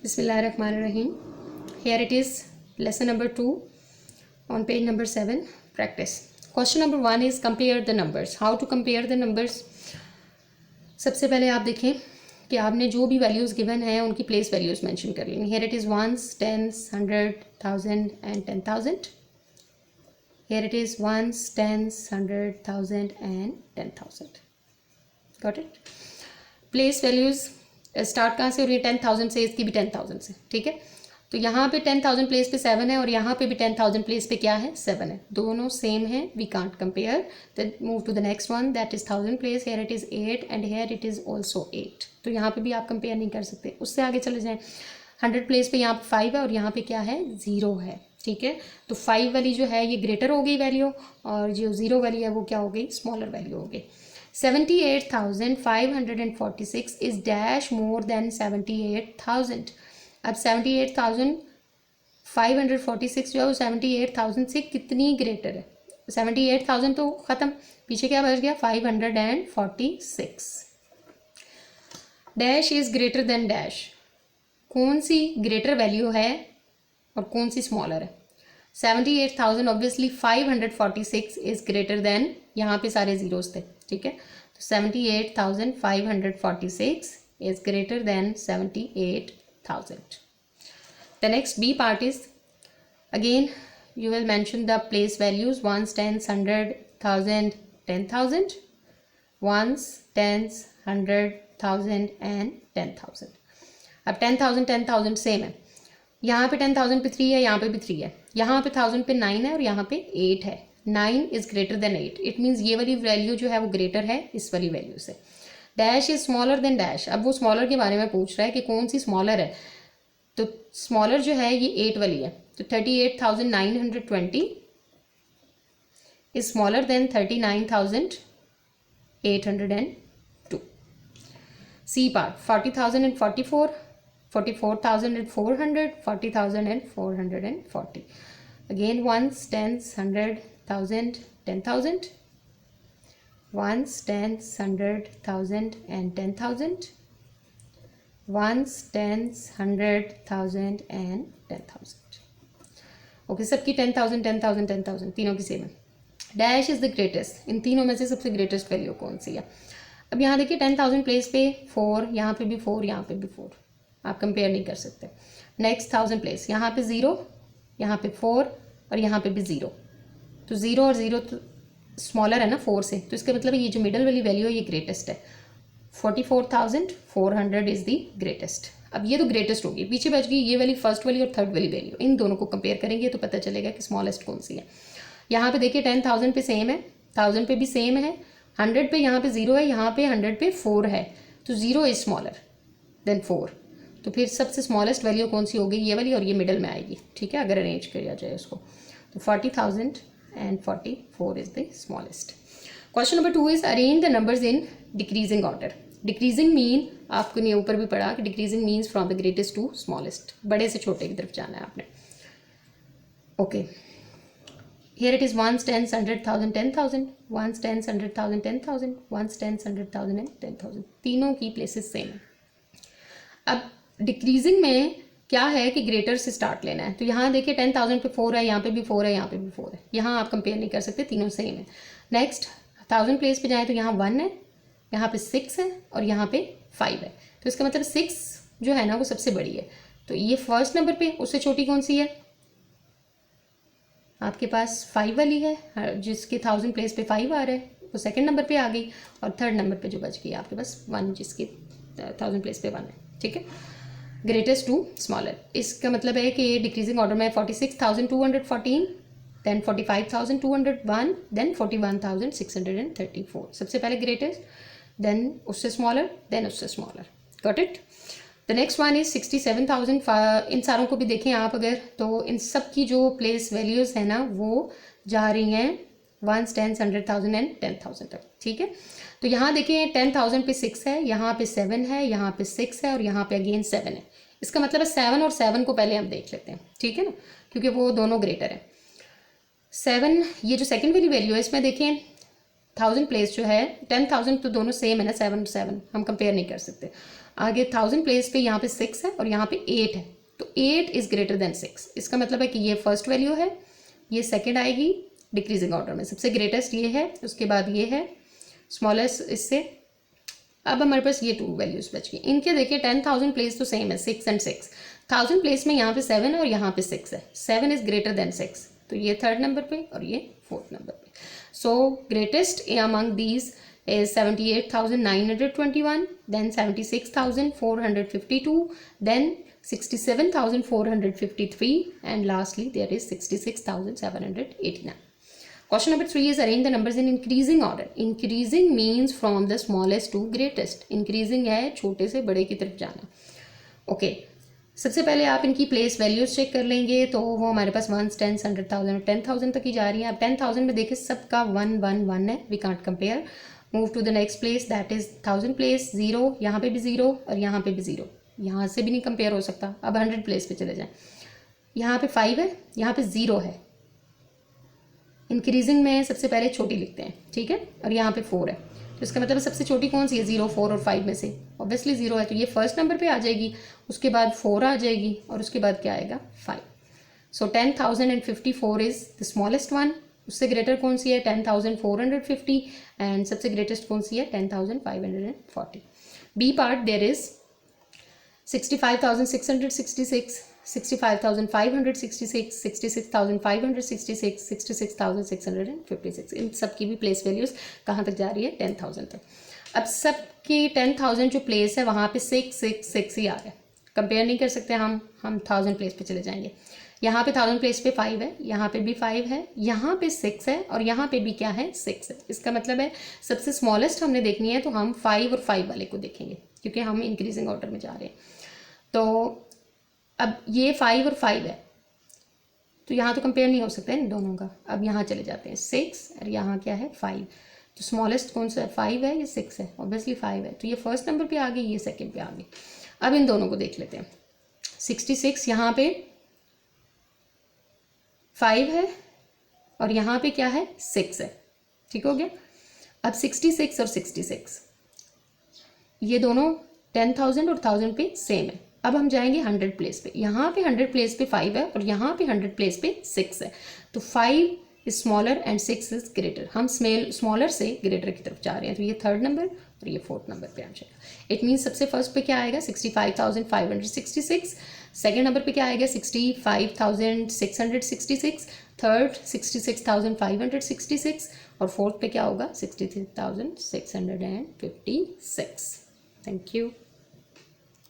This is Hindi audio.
Bismillahirrahmanirrahim. Here it is lesson number 2 on page number 7 practice. Question number 1 is compare the numbers. How to compare the numbers? सबसे पहले आप देखें कि आपने जो भी वैल्यूज़ गिवन हैं उनकी प्लेस वैल्यूज़ मेंशन कर लेंगे. Here it is ones, tens, 100, 1000 and 10,000. Here it is ones, tens, 100, 1000 and 10,000. Got it? Place values start कहाँ से हो रही है? 10,000 से, इसकी भी 10,000 से. ठीक है, तो यहाँ पे 10,000 प्लेस पे 7 है और यहाँ पे भी 10,000 प्लेस पे क्या है? 7 है. दोनों सेम है, we can't compare. Then move to the next one, that is 1000 place. Here it is 8 and here it is also 8. तो यहाँ पे भी आप कंपेयर नहीं कर सकते. उससे आगे चले जाएँ, 100 प्लेस पे यहाँ पे 5 है और यहाँ पे क्या है? 0 है. ठीक है, तो 5 वाली जो है ये ग्रेटर हो गई वैल्यू और जो 0 वाली है वो क्या हो गई? स्मॉलर वैल्यू हो गई. 78,546 इज डैश मोर देन 78,000. अब 78,546 जो है वो 78,000 से कितनी ग्रेटर है? 78,000 तो ख़त्म, पीछे क्या बच गया? 546. Dash is greater than dash. कौन सी ग्रेटर वैल्यू है और कौन सी स्मॉलर है? 78,000 ऑब्वियसली 546 इज ग्रेटर देन, यहाँ पे सारे जीरोस थे. ठीक है, तो 78,546 is greater than 78,000. The next B part is, again you will mention the place values ones, tens, 100, 1000, 10,000. Ones, tens, 100, 1000 and 10,000. अब 10,000 10,000 सेम है. यहाँ पे 10,000 पे 3 है, यहाँ पे भी 3 है. यहाँ पे 1000 पे 9 है और यहाँ पे 8 है. 9 is greater than 8. It means ये वाली वैल्यू जो है वो ग्रेटर है इस वाली वैल्यू से. Dash is smaller then dash. अब वो स्मॉलर के बारे में पूछ रहा है कि कौन सी स्मॉलर है. तो स्मॉलर जो है ये 8 वाली है. तो 38,920 is smaller than 39,802. C part 40,044, 44,400, 40,440. Again ones, tens, 100, 1000, 10,000. Ones, tens, 100, 1000 and 10,000. Ones, tens, 100, 1000 and 10,000. Okay, सबकी 10,000 10,000 10,000 तीनों की सेम है. Dash is the greatest. इन तीनों में से सबसे ग्रेटेस्ट वैल्यू कौन सी है? अब यहाँ देखिए 10,000 प्लेस पे 4, यहाँ पे भी 4, यहाँ पे भी 4. आप कंपेयर नहीं कर सकते. नेक्स्ट 1000 प्लेस, यहाँ पे 0, यहाँ पे 4 और यहाँ पे भी 0. तो 0 और 0 तो स्मॉलर है ना 4 से, तो इसका मतलब ये जो मिडल वाली वैल्यू है ये ग्रेटेस्ट है. 44,400 इज़ दी ग्रेटेस्ट. अब ये तो ग्रेटेस्ट होगी, पीछे बच गई ये वाली फर्स्ट वाली और थर्ड वाली वैल्यू. इन दोनों को कंपेयर करेंगे तो पता चलेगा कि स्मॉलेस्ट कौन सी है. यहाँ पे देखिए 10,000 पे सेम है, 1000 पे भी सेम है, 100 पे यहाँ पे 0 है, यहाँ पे 100 पे 4 है. तो 0 इज स्मॉलर देन 4. तो फिर सबसे स्मॉलेस्ट वैल्यू कौन सी होगी? ये वाली, और ये मिडल में आएगी. ठीक है, अगर अरेंज किया जाए उसको. तो 40,044 is the smallest. Question number 2 is arrange the numbers in decreasing order. Decreasing mean आपको ने ऊपर भी पढ़ा कि decreasing means from the greatest to smallest, बड़े से छोटे की तरफ जाना है आपने. Okay, here it is ones, tens, 100, 1000, 10,000. Ones, tens, 100, 1000, 10,000. Ones, tens, 100, 1000 and 10,000. तीनों की प्लेसेस सेम है. अब डिक्रीजिंग में क्या है कि ग्रेटर से स्टार्ट लेना है. तो यहाँ देखिए 10,000 पे 4 है, यहाँ पे भी 4 है, यहाँ पे भी 4 है. यहाँ आप कंपेयर नहीं कर सकते, तीनों सेम है. नेक्स्ट 1000 प्लेस पे जाए तो यहाँ 1 है, यहाँ पे 6 है और यहाँ पे 5 है. तो इसका मतलब 6 जो है ना वो सबसे बड़ी है. तो ये फर्स्ट नंबर पे, उससे छोटी कौन सी है? आपके पास 5 वाली है, जिसके 1000 प्लेस पे 5 आ रहा है, वो सेकंड नंबर पे आ गई. और थर्ड नंबर पे जो बच गई आपके पास 1, जिसके 1000 प्लेस पे 1 है. ठीक है, ग्रेटेस्ट टू स्मॉलर. इसका मतलब है कि डिक्रीजिंग ऑर्डर में 46,214, देन 45,201, देन 41,634. सबसे पहले ग्रेटेस्ट, देन उससे स्मॉलर, देन उससे smaller. Got it? The next one is 67,000. इन सारों को भी देखें आप अगर, तो इन सब की जो प्लेस वैल्यूज़ है ना वो जा रही हैं ones, tens, 100, 1000 एंड 10,000 तक. ठीक है, तो यहाँ देखिए 10,000 पे 6 है, यहाँ पे 7 है, यहाँ पे 6 है और यहाँ पे अगेन 7 है. इसका मतलब है 7 और 7 को पहले हम देख लेते हैं. ठीक है ना, क्योंकि वो दोनों ग्रेटर है. 7 ये जो सेकंड वाली वैल्यू है इसमें देखें 1000 प्लेस जो है 10,000 तो दोनों सेम है ना, 7 7 हम कंपेयर नहीं कर सकते। आगे 1000 प्लेस पे यहाँ पे 6 है और यहाँ पे 8 है, तो 8 इज़ ग्रेटर देन 6। इसका मतलब है कि ये फर्स्ट वैल्यू है, ये सेकेंड आएगी डिक्रीजिंग ऑर्डर में, सबसे ग्रेटेस्ट ये है, उसके बाद ये है स्मॉलेस्ट इससे। अब हमारे पास ये 2 वैल्यूज बच गई। इनके देखिए 10,000 प्लेस तो सेम है 6 एंड 6, 1000 प्लेस में यहाँ पे 7 है और यहाँ पे 6 है, 7 इज ग्रेटर देन 6, तो ये थर्ड नंबर पे और ये फोर्थ नंबर पे। सो greatest among these is 78,921, then 76,452, then 67,453, and lastly there is 66,789. Question number 3 is arrange the numbers in increasing order. Increasing means from the smallest to greatest. Increasing है छोटे से बड़े की तरफ जाना। ओके, सबसे पहले आप इनकी प्लेस वैल्यूज चेक कर लेंगे, तो वो हमारे पास 1s 10s 100,000 10,000 तक ही जा रही हैं। अब 10,000 में देखिए सबका 1 1 1 है, we can't compare. Move to the next place, that is 1000 place, 0, यहाँ पे भी 0 और यहाँ पे भी 0, यहाँ से भी नहीं कंपेयर हो सकता। अब 100 प्लेस पे चले जाएं, यहाँ पे 5 है, यहाँ पे 0 है। इंक्रीजिंग में सबसे पहले छोटी लिखते हैं, ठीक है, और यहाँ पे 4 है, तो इसका मतलब सबसे छोटी कौन सी है, 0 4 और 5 में से ऑब्वियसली 0 है, तो ये फर्स्ट नंबर पे आ जाएगी, उसके बाद 4 आ जाएगी और उसके बाद क्या आएगा 5। सो 10,054 इज द स्मॉलेस्ट वन। उससे ग्रेटर कौन सी है 10,450, एंड सबसे ग्रेटेस्ट कौन सी है 10,540। बी पार्ट देयर इज 65,666, 65,566, 66,566, 66,656, इन सब की भी प्लेस वैल्यूज कहाँ तक जा रही है 10,000 तक। अब सबकी 10,000 जो प्लेस है वहाँ पे 6 6 6 ही आ रहा है, कंपेयर नहीं कर सकते हम 1000 प्लेस पे चले जाएंगे। यहाँ पे 1000 प्लेस पे 5 है, यहाँ पे भी 5 है, यहाँ पे 6 है और यहाँ पे भी क्या है 6 है। इसका मतलब है सबसे स्मॉलेस्ट हमने देखनी है तो हम 5 और 5 वाले को देखेंगे, क्योंकि हम इंक्रीजिंग ऑर्डर में जा रहे हैं। तो अब ये 5 और 5 है, तो यहाँ तो कंपेयर नहीं हो सकता है इन दोनों का। अब यहाँ चले जाते हैं 6 और यहाँ क्या है 5, तो स्मॉलेस्ट कौन सा है 5 है या 6 है, ऑब्वियसली 5 है, तो ये फर्स्ट नंबर पे आ गई, ये सेकंड पे आ गई। अब इन दोनों को देख लेते हैं। 66 यहाँ पे 5 है और यहाँ पे क्या है 6 है, ठीक हो गया। अब 66 और 66 ये दोनों 10,000 और 1000 पे सेम है। अब हम जाएंगे 100 प्लेस पे, यहाँ पे 100 प्लेस पे 5 है और यहाँ पे 100 प्लेस पे 6 है, तो 5 is smaller and 6 is greater. हम स्मॉलर से ग्रेटर की तरफ जा रहे हैं, तो ये थर्ड नंबर और ये फोर्थ नंबर पे आ जाएगा। इट मीन्स सबसे फर्स्ट पे क्या आएगा 65,566, सेकेंड नंबर पे क्या आएगा 65,666, थर्ड 66,566 और फोर्थ पे क्या होगा 63,656। Thank you.